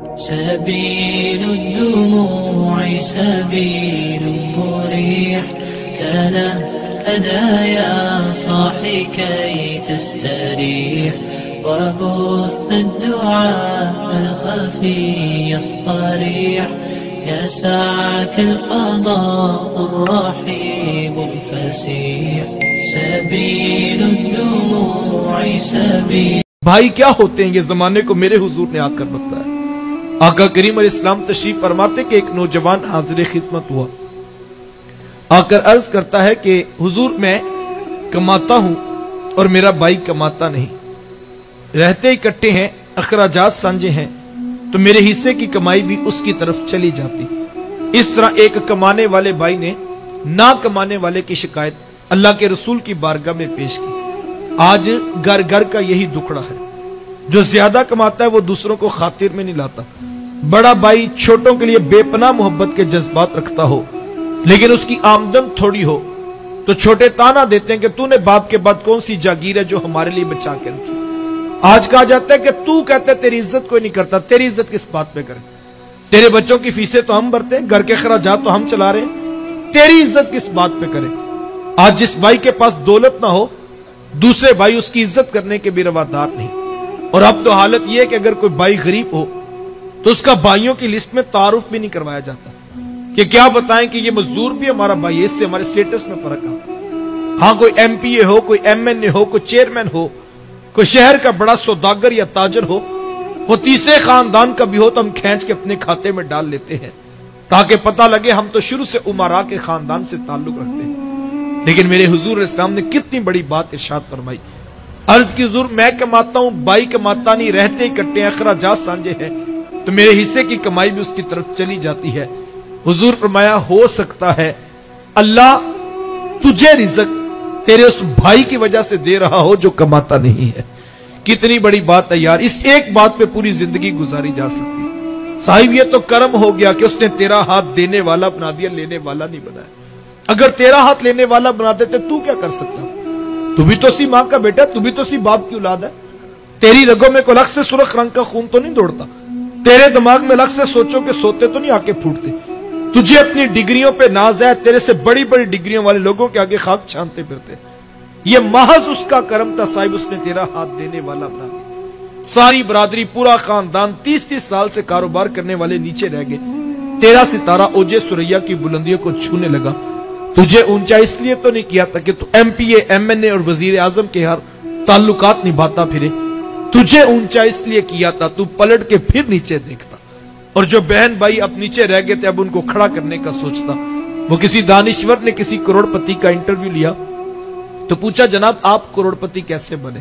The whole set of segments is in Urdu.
سبيل الدموع سبيل مريح تنهدى يا صاحي كي تستريح وبث الدعاء الخفي الصريح يسعك القضاء الرحيب الفسيح سبيل الدموع سبيل. بھائی کیا ہوتے ہیں یہ زمانے کو میرے حضور نے آ کر بتایا. آقا کریم علیہ السلام تشریف فرماتے کہ ایک نوجوان حاضر خدمت ہوا، آ کر عرض کرتا ہے کہ حضور میں کماتا ہوں اور میرا بھائی کماتا نہیں، رہتے اکٹھے ہیں، اخراجات سانجے ہیں، تو میرے حصے کی کمائی بھی اس کی طرف چلی جاتی. اس طرح ایک کمانے والے بھائی نے نہ کمانے والے کی شکایت اللہ کے رسول کی بارگاہ میں پیش کی. آج گھر گھر کا یہی دکھڑا ہے. جو زیادہ کماتا ہے وہ دوسروں کو خاطر میں نہیں لاتا. بڑا بھائی چھوٹوں کے لیے بے پناہ محبت کے جذبات رکھتا ہو، لیکن اس کی آمدن تھوڑی ہو تو چھوٹے تانا دیتے ہیں کہ تو نے باپ کے بعد کون سی جاگیر ہے جو ہمارے لیے بچا کے رکھی. آج کہا جاتا ہے کہ تو کہتا ہے تیری عزت کوئی نہیں کرتا. تیری عزت کس بات پہ کرے؟ تیرے بچوں کی فیسیں تو ہم بھرتے ہیں، گھر کے اخراجات تو ہم چلا رہے ہیں، تیری عزت کس بات پہ کرے؟ آج جس بھائی کے پاس دولت نہ ہو، دوسرے بھائی اس کی عزت کرنے کے بھی روادار نہیں. اور اب تو حالت یہ ہے کہ اگر کوئی بھائی غریب ہو تو اس کا بھائیوں کی لسٹ میں تعارف بھی نہیں کروایا جاتا کہ کیا بتائیں کہ یہ مزدور بھی ہمارا بھائی ہے، اس سے ہمارے سٹیٹس میں فرق آتا. ہاں کوئی ایم پی اے ہو، کوئی ایم این اے ہو، کوئی چیئرمین ہو، کوئی شہر کا بڑا سوداگر یا تاجر ہو، وہ تیسرے خاندان کا بھی ہو تو ہم کھینچ کے اپنے کھاتے میں ڈال لیتے ہیں تاکہ پتہ لگے ہم تو شروع سے امراء کے خاندان سے تعلق رکھتے ہیں. لیکن میرے حضور علیہ السلام نے کتنی بڑی بات ارشاد فرمائی. عرض کی حضور میں کماتا ہوں، بھائی کماتا نہیں، رہتے اکٹھے ہیں، اخراجات سانجے ہیں، تو میرے حصے کی کمائی بھی اس کی طرف چلی جاتی ہے. حضور فرمایا ہو سکتا ہے اللہ تجھے رزق تیرے اس بھائی کی وجہ سے دے رہا ہو جو کماتا نہیں ہے. کتنی بڑی بات ہے یار. اس ایک بات پہ پوری زندگی گزاری جا سکتی. صاحب یہ تو کرم ہو گیا کہ اس نے تیرا ہاتھ دینے والا بنا دیا، لینے والا نہیں بنایا. اگر تیرا ہاتھ لینے والا بنا دیتے تو کیا کر سکتا؟ تو بھی تو سی ماں کا بیٹا، تو بھی تو سی باپ کی اولاد ہے. تیری رگوں میں کوئی الگ سے سرخ رنگ کا خون تو نہیں دوڑتا، تیرے دماغ میں الگ سے سوچو کہ سوتے تو نہیں آکے پھوٹتے. تجھے اپنی ڈگریوں پہ ناز ہے، تیرے سے بڑی بڑی ڈگریوں والے لوگوں کے آگے خاک چھانتے پھرتے. یہ محض اس کا کرم تھا صاحب، اس نے تیرا ہاتھ دینے والا بنا دیا. ساری برادری، پورا خاندان 30-30 سال سے کاروبار کرنے والے نیچے رہ گئے. تیرا ستارہ اوجے سریا کی بلندیوں کو چھونے لگا. تجھے اونچا اس لیے تو نہیں کیا تھا کہ تو ایم پی اے، ایم این اے اور وزیر اعظم کے ہر تعلقات نبھاتا پھرے. تجھے اونچا اس لیے کیا تھا تو پلٹ کے پھر نیچے دیکھتا. اور جو بہن بھائی اب نیچے رہ گئے تھے اب ان کو کھڑا کرنے کا سوچتا. وہ کسی دانشور نے کسی کروڑ پتی کا انٹرویو لیا تو پوچھا جناب آپ کروڑ پتی کیسے بنے؟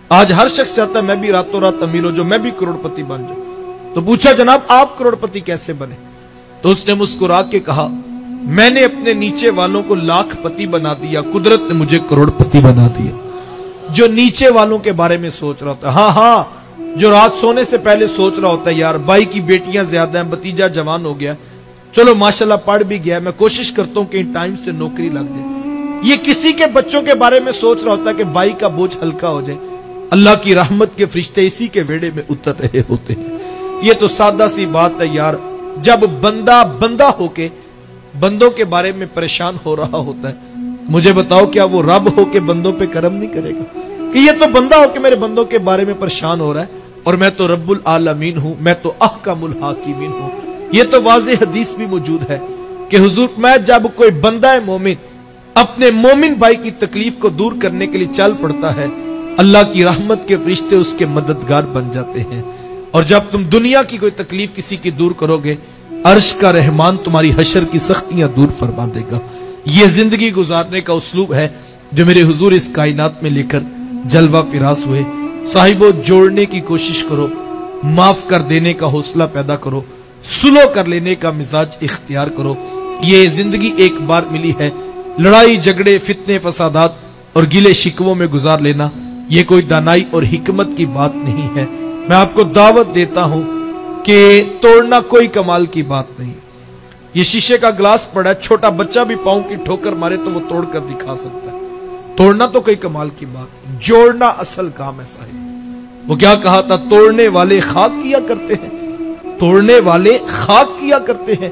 آج ہر شخص چاہتا ہے میں بھی راتوں رات امیر ہو جو میں بھی کروڑ پتی بن جاؤں. تو پوچھا جناب آپ کروڑ پتی کیسے بنے؟ تو اس نے مسکرا کے کہا میں نے اپنے نیچے والوں کو لاکھ پتی بنا دیا، قدرت نے مجھے کروڑ پتی بنا دیا. جو نیچے والوں کے بارے میں سوچ رہا ہوتا ہے، ہاں جو رات سونے سے پہلے سوچ رہا ہوتا ہے یار بھائی کی بیٹیاں زیادہ ہیں، بتیجا جوان ہو گیا، چلو ماشاءاللہ پڑھ بھی گیا، میں کوشش کرتا ہوں کہ ان ٹائم سے نوکری لگ جائے. یہ کسی کے بچوں کے بارے میں سوچ رہا ہوتا ہے کہ بھائی کا بوجھ ہلکا ہو جائے. اللہ کی رحمت کے فرشتے اسی کے ویڑے میں اتر رہے ہوتے ہیں. یہ تو سادہ سی بات ہے یار. جب بندہ ہو کے بندوں کے بارے میں پریشان ہو رہا ہوتا ہے، مجھے بتاؤ کیا وہ رب ہو کے بندوں پہ کرم نہیں کرے گا کہ یہ تو بندہ ہو کے میرے بندوں کے بارے میں پریشان ہو رہا ہے اور میں تو رب العالمین ہوں، میں تو احکم الحاکمین ہوں. یہ تو واضح حدیث بھی موجود ہے کہ حضور میں جب کوئی بندہ مومن اپنے مومن بھائی کی تکلیف کو دور کرنے کے لیے چل پڑتا ہے، اللہ کی رحمت کے فرشتے اس کے مددگار بن جاتے ہیں. اور جب تم دنیا کی کوئی تکلیف کسی کی دور کرو گے، عرش کا رحمان تمہاری حشر کی سختیاں دور فرما دے گا. یہ زندگی گزارنے کا اسلوب ہے جو میرے حضور اس کائنات میں لے کر جلوہ فراز ہوئے. صاحبو جوڑنے کی کوشش کرو، معاف کر دینے کا حوصلہ پیدا کرو، سلو کر لینے کا مزاج اختیار کرو. یہ زندگی ایک بار ملی ہے. لڑائی جھگڑے فتنے فسادات اور گلے شکووں میں گزار لینا یہ کوئی دانائی اور حکمت کی بات نہیں ہے. میں آپ کو دعوت دیتا ہوں کہ توڑنا کوئی کمال کی بات نہیں. یہ شیشے کا گلاس پڑا ہے، چھوٹا بچہ بھی پاؤں کی ٹھوکر مارے تو وہ توڑ کر دکھا سکتا ہے. توڑنا تو کوئی کمال کی بات، جوڑنا اصل کام ہے صاحب. وہ کیا کہا تھا، توڑنے والے خاک کیا کرتے ہیں، توڑنے والے خاک کیا کرتے ہیں،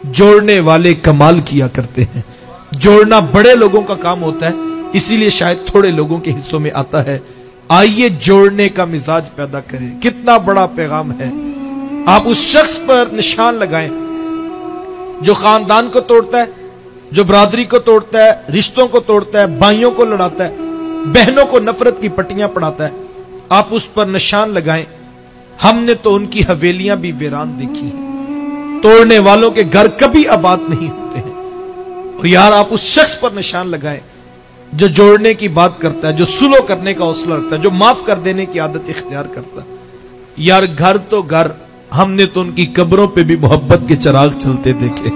جوڑنے والے کمال کیا کرتے ہیں۔ جوڑنا بڑے لوگوں کا کام ہوتا ہے، اسی لیے شاید تھوڑے لوگوں کے حصوں میں آتا ہے۔ آئیے جوڑنے کا مزاج پیدا کریں۔ کتنا بڑا پیغام ہے۔ آپ اس شخص پر نشان لگائیں جو خاندان کو توڑتا ہے، جو برادری کو توڑتا ہے، رشتوں کو توڑتا ہے، بھائیوں کو لڑاتا ہے، بہنوں کو نفرت کی پٹیاں پڑھاتا ہے۔ آپ اس پر نشان لگائیں۔ ہم نے تو ان کی حویلیاں بھی ویران دیکھی ہیں۔ توڑنے والوں کے گھر کبھی آباد نہیں ہوتے ہیں۔ اور یار آپ اس شخص پر نشان لگائیں جو جوڑنے کی بات کرتا ہے، جو صلح کرنے کا حوصلہ رکھتا ہے، جو معاف کر دینے کی عادت اختیار کرتا ہے۔ یار گھر تو گھر، ہم نے تو ان کی قبروں پہ بھی محبت کے چراغ چلتے دیکھے۔